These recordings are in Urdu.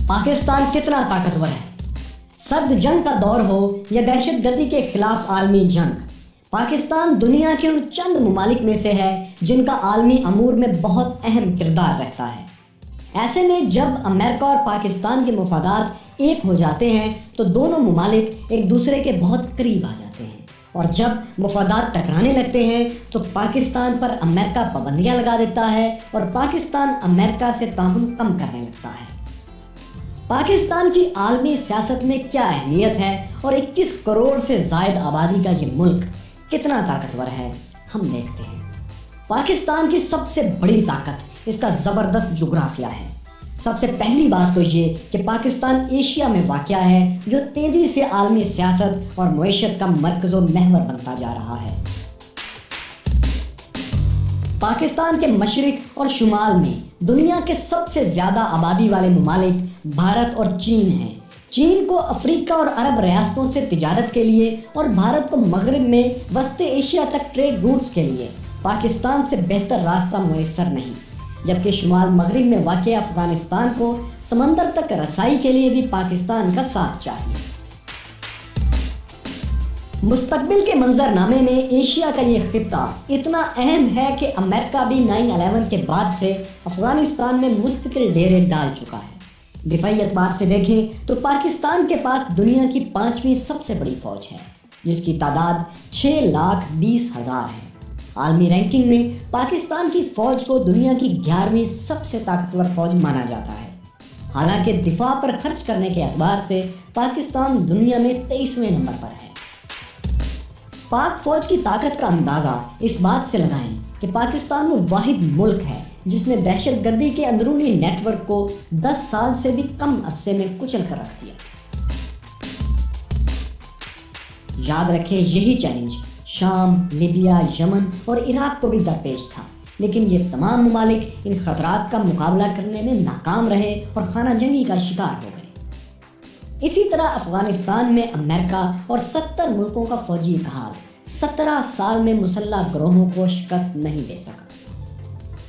پاکستان کتنا طاقتور ہے؟ سرد جنگ کا دور ہو یا دہشت گردی کے خلاف عالمی جنگ، پاکستان دنیا کے ان چند ممالک میں سے ہے جن کا عالمی امور میں بہت اہم کردار رہتا ہے۔ ایسے میں جب امریکہ اور پاکستان کے مفادات ایک ہو جاتے ہیں تو دونوں ممالک ایک دوسرے کے بہت قریب آ جاتے ہیں، اور جب مفادات ٹکرانے لگتے ہیں تو پاکستان پر امریکہ پابندیاں لگا دیتا ہے اور پاکستان امریکہ سے تعاون کم کرنے لگتا ہے۔ پاکستان کی عالمی سیاست میں کیا اہمیت ہے اور 21 کروڑ سے زائد آبادی کا یہ ملک کتنا طاقتور ہے، ہم دیکھتے ہیں۔ پاکستان کی سب سے بڑی طاقت اس کا زبردست جغرافیہ ہے۔ سب سے پہلی بات تو یہ کہ پاکستان ایشیا میں واقع ہے، جو تیزی سے عالمی سیاست اور معیشت کا مرکز و محور بنتا جا رہا ہے۔ پاکستان کے مشرق اور شمال میں دنیا کے سب سے زیادہ آبادی والے ممالک بھارت اور چین ہیں۔ چین کو افریقہ اور عرب ریاستوں سے تجارت کے لیے اور بھارت کو مغرب میں وسط ایشیا تک ٹریڈ روٹس کے لیے پاکستان سے بہتر راستہ میسر نہیں، جبکہ شمال مغرب میں واقع افغانستان کو سمندر تک رسائی کے لیے بھی پاکستان کا ساتھ چاہیے۔ مستقبل کے منظر نامے میں ایشیا کا یہ خطہ اتنا اہم ہے کہ امریکہ بھی 9/11 کے بعد سے افغانستان میں مستقل ڈیرے ڈال چکا ہے۔ دفاعی اعتبار سے دیکھیں تو پاکستان کے پاس دنیا کی 5ویں سب سے بڑی فوج ہے، جس کی تعداد 6,20,000 ہے۔ عالمی رینکنگ میں پاکستان کی فوج کو دنیا کی 11ویں سب سے طاقتور فوج مانا جاتا ہے۔ حالانکہ دفاع پر خرچ کرنے کے اعتبار سے پاکستان دنیا میں 23ویں نمبر پر ہے۔ پاک فوج کی طاقت کا اندازہ اس بات سے لگائیں کہ پاکستان وہ واحد ملک ہے جس نے دہشت گردی کے اندرونی نیٹ ورک کو 10 سال سے بھی کم عرصے میں کچل کر رکھ دیا۔ یاد رکھیں، یہی چیلنج شام، لیبیا، یمن اور عراق کو بھی درپیش تھا، لیکن یہ تمام ممالک ان خطرات کا مقابلہ کرنے میں ناکام رہے اور خانہ جنگی کا شکار ہو گئے۔ اسی طرح افغانستان میں امریکہ اور 70 ملکوں کا فوجی اتحاد 17 سال میں مسلح گروہوں کو شکست نہیں دے سکا۔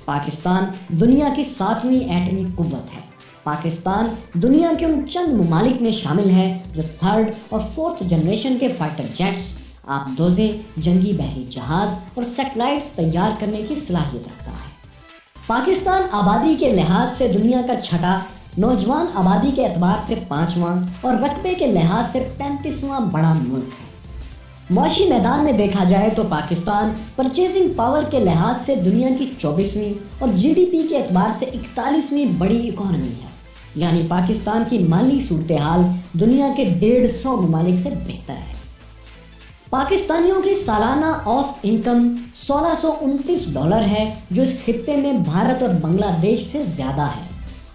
پاکستان دنیا کی 7ویں ایٹمی قوت ہے۔ پاکستان دنیا کے ان چند ممالک میں شامل ہے جو 3rd اور 4th جنریشن کے فائٹر جیٹس، آبدوزیں، جنگی بحری جہاز اور سیٹلائٹس تیار کرنے کی صلاحیت رکھتا ہے۔ پاکستان آبادی کے لحاظ سے دنیا کا 6واں، نوجوان آبادی کے اعتبار سے 5واں اور رقبے کے لحاظ سے 35واں بڑا ملک ہے۔ معاشی میدان میں دیکھا جائے تو پاکستان پرچیزنگ پاور کے لحاظ سے دنیا کی 24ویں اور جی ڈی پی کے اعتبار سے 41ویں بڑی اکانومی ہے، یعنی پاکستان کی مالی صورتحال دنیا کے 150 ممالک سے بہتر ہے۔ پاکستانیوں کی سالانہ اوسط انکم $1629 ہے، جو اس خطے میں بھارت اور بنگلہ دیش سے زیادہ ہے۔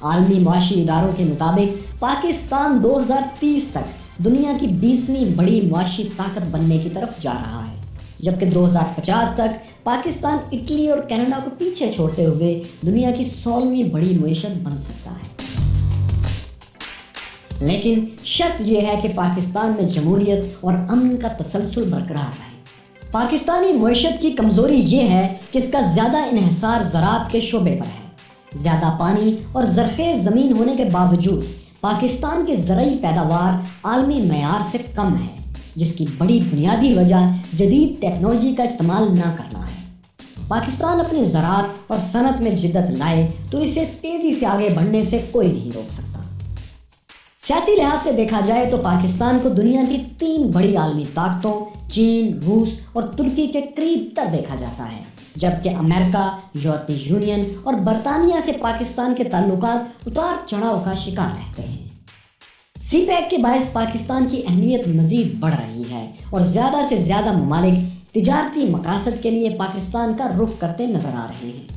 عالمی معاشی اداروں کے مطابق پاکستان 2030 تک دنیا کی 20ویں بڑی معاشی طاقت بننے کی طرف جا رہا ہے، جبکہ 2050 تک پاکستان اٹلی اور کینیڈا کو پیچھے چھوڑتے ہوئے دنیا کی 16ویں بڑی معیشت بن سکتا ہے۔ لیکن شرط یہ ہے کہ پاکستان میں جمہوریت اور امن کا تسلسل برقرار رہے۔ پاکستانی معیشت کی کمزوری یہ ہے کہ اس کا زیادہ انحصار زراعت کے شعبے پر ہے۔ زیادہ پانی اور زرخیز زمین ہونے کے باوجود پاکستان کی زرعی پیداوار عالمی معیار سے کم ہے، جس کی بڑی بنیادی وجہ جدید ٹیکنالوجی کا استعمال نہ کرنا ہے۔ پاکستان اپنی زراعت اور صنعت میں جدت لائے تو اسے تیزی سے آگے بڑھنے سے کوئی نہیں روک سکتا۔ سیاسی لحاظ سے دیکھا جائے تو پاکستان کو دنیا کی 3 بڑی عالمی طاقتوں چین، روس اور ترکی کے قریب تر دیکھا جاتا ہے، جبکہ امریکہ، یورپی یونین اور برطانیہ سے پاکستان کے تعلقات اتار چڑھاؤ کا شکار رہتے ہیں۔ سی پیک کے باعث پاکستان کی اہمیت مزید بڑھ رہی ہے اور زیادہ سے زیادہ ممالک تجارتی مقاصد کے لیے پاکستان کا رخ کرتے نظر آ رہے ہیں۔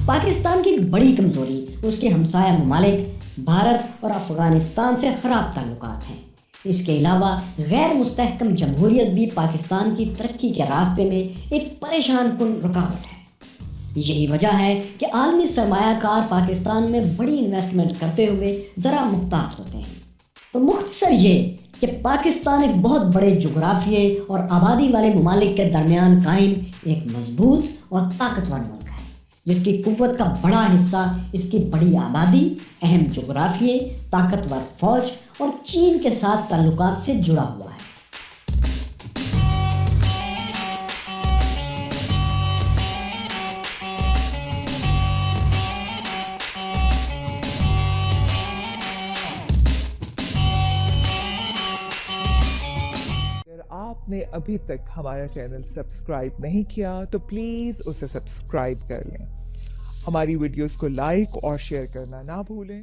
پاکستان کی بڑی کمزوری اس کے ہمسایہ ممالک بھارت اور افغانستان سے خراب تعلقات ہیں۔ اس کے علاوہ غیر مستحکم جمہوریت بھی پاکستان کی ترقی کے راستے میں ایک پریشان کن رکاوٹ ہے۔ یہی وجہ ہے کہ عالمی سرمایہ کار پاکستان میں بڑی انویسٹمنٹ کرتے ہوئے ذرا محتاط ہوتے ہیں۔ تو مختصر یہ کہ پاکستان ایک بہت بڑے جغرافیے اور آبادی والے ممالک کے درمیان قائم ایک مضبوط اور طاقتور ملک ہے، جس کی قوت کا بڑا حصہ اس کی بڑی آبادی، اہم جغرافیے، طاقتور فوج اور چین کے ساتھ تعلقات سے جڑا ہوا ہے۔ آپ نے ابھی تک ہمارا چینل سبسکرائب نہیں کیا تو پلیز اسے سبسکرائب کر لیں، ہماری ویڈیوز کو لائک اور شیئر کرنا نہ بھولیں۔